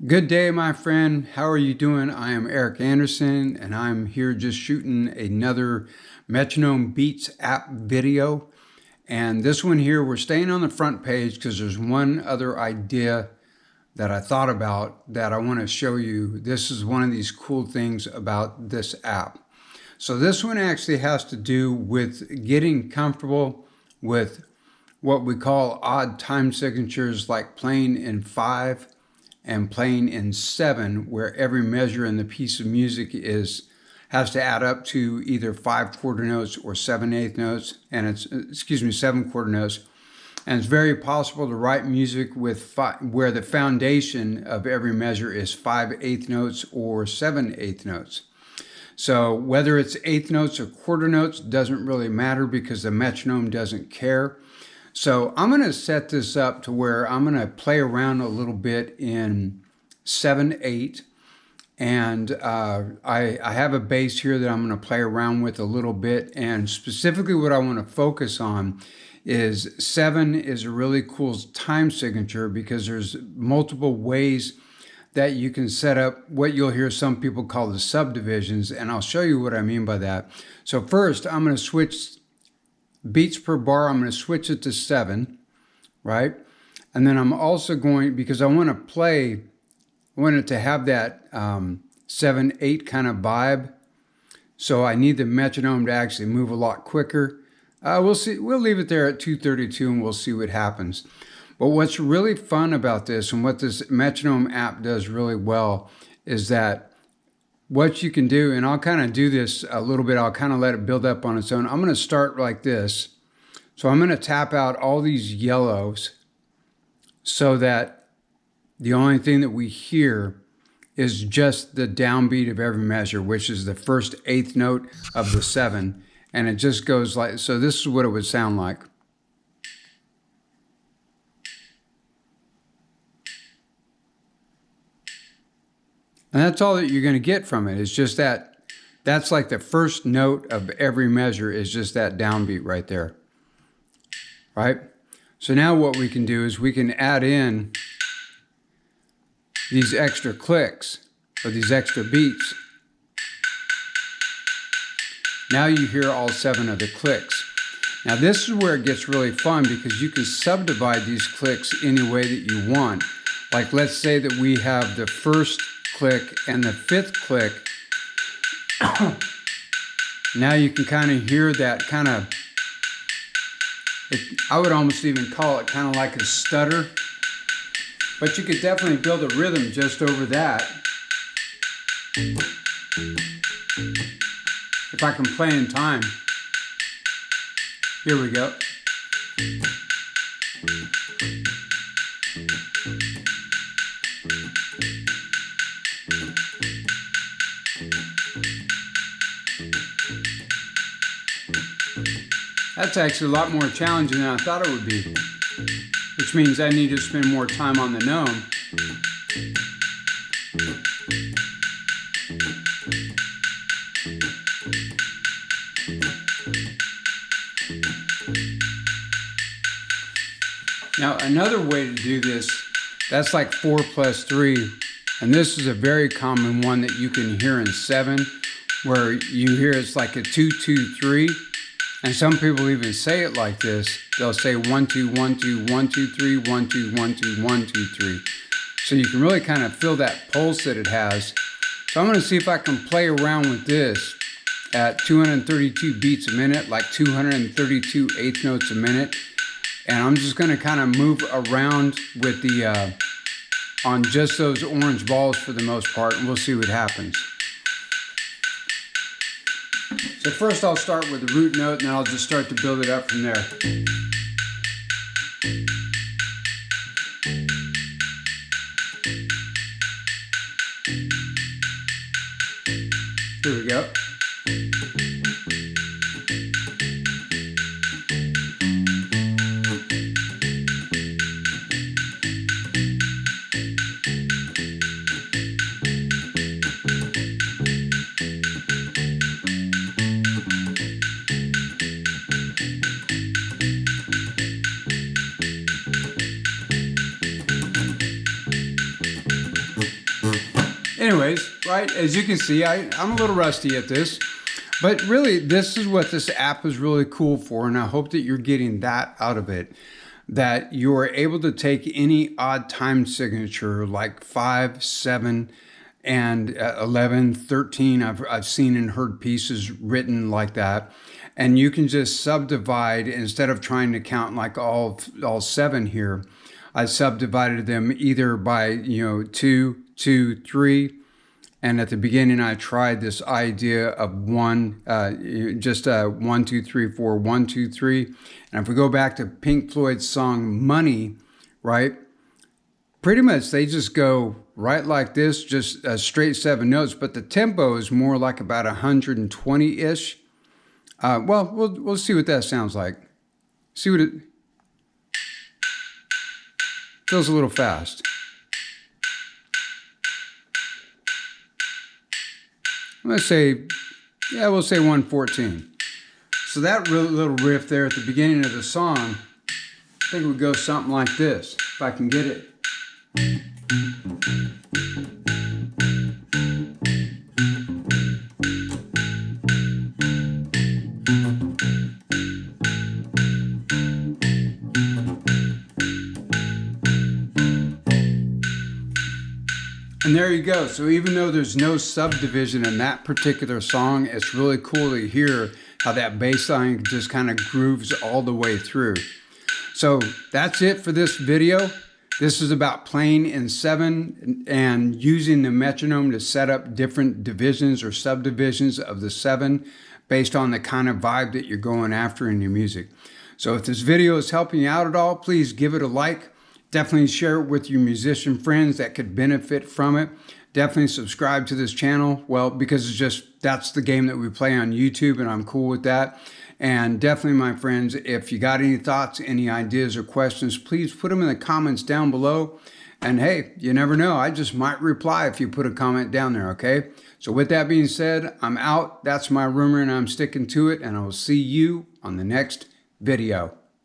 Good day, my friend. How are you doing? I am Eric Anderson, and I'm here just shooting another Metronome Beats app video. And this one here, we're staying on the front page because there's one other idea that I thought about that I want to show you. This is one of these cool things about this app. So this one actually has to do with getting comfortable with what we call odd time signatures, like playing in 5 and playing in 7, where every measure in the piece of music has to add up to either 5 quarter notes or 7/8 notes, and it's 7 quarter notes. And it's very possible to write music with where the foundation of every measure is 5/8 notes or 7/8 notes. So whether it's eighth notes or quarter notes doesn't really matter because the metronome doesn't care. So I'm going to set this up to where I'm going to play around a little bit in 7/8, and I have a bass here that I'm going to play around with a little bit, and specifically what I want to focus on is 7 is a really cool time signature because there's multiple ways that you can set up what you'll hear some people call the subdivisions, and I'll show you what I mean by that. So first I'm going to switch beats per bar. I'm going to switch it to 7, right? And then I'm also going, because I want it to have that 7/8 kind of vibe. So I need the metronome to actually move a lot quicker. We'll see. We'll leave it there at 232 and we'll see what happens. But what's really fun about this and what this metronome app does really well is that what you can do, and I'll kind of do this a little bit, I'll kind of let it build up on its own. I'm going to start like this. So I'm going to tap out all these yellows so that the only thing that we hear is just the downbeat of every measure, which is the first 8th note of the 7. And it just goes like, so this is what it would sound like. And that's all that you're going to get from it. It's just that's like the first note of every measure is just that downbeat right there. Right? So now what we can do is we can add in these extra clicks or these extra beats. Now you hear all 7 of the clicks. Now this is where it gets really fun because you can subdivide these clicks any way that you want. Like let's say that we have the first click and the 5th click. Now you can kind of hear that kind of, I would almost even call it kind of like a stutter, but you could definitely build a rhythm just over that. If I can play in time. Here we go. That's actually a lot more challenging than I thought it would be, which means I need to spend more time on the Nome. Now another way to do this, that's like 4 + 3, and this is a very common one that you can hear in 7, where you hear it's like a 2-2-3. And some people even say it like this. They'll say 1 2 1 2 1 2 3 1 2 1 2 1 2 3. So you can really kind of feel that pulse that it has. So I'm going to see if I can play around with this at 232 beats a minute, like 232 eighth notes a minute. And I'm just going to kind of move around with the on just those orange balls for the most part, and we'll see what happens. So first I'll start with the root note, and then I'll just start to build it up from there. Here we go. anyways, right, as you can see, I'm a little rusty at this. But really, this is what this app is really cool for, and I hope that you're getting that out of it, that you are able to take any odd time signature like 5, 7, and 11, 13. I've seen and heard pieces written like that, and you can just subdivide instead of trying to count like all 7 here. I subdivided them either by 2, 2, 3. And at the beginning, I tried this idea of 1, 1, 2, 3, 4, 1, 2, 3. And if we go back to Pink Floyd's song Money, right? Pretty much they just go right like this, just straight 7 notes, but the tempo is more like about 120-ish. Well, we'll see what that sounds like. See what it feels a little fast. Let's say, yeah, we'll say 114. So that little riff there at the beginning of the song, I think it would go something like this, if I can get it. And there you go. So even though there's no subdivision in that particular song, it's really cool to hear how that bass line just kind of grooves all the way through. So that's it for this video. This is about playing in 7 and using the metronome to set up different divisions or subdivisions of the 7 based on the kind of vibe that you're going after in your music. So if this video is helping you out at all, please give it a like. Definitely share it with your musician friends that could benefit from it. Definitely subscribe to this channel. Well, because that's the game that we play on YouTube, and I'm cool with that. And definitely, my friends, if you got any thoughts, any ideas or questions, please put them in the comments down below. And hey, you never know, I just might reply if you put a comment down there, okay? So with that being said, I'm out. That's my rumor and I'm sticking to it, and I will see you on the next video.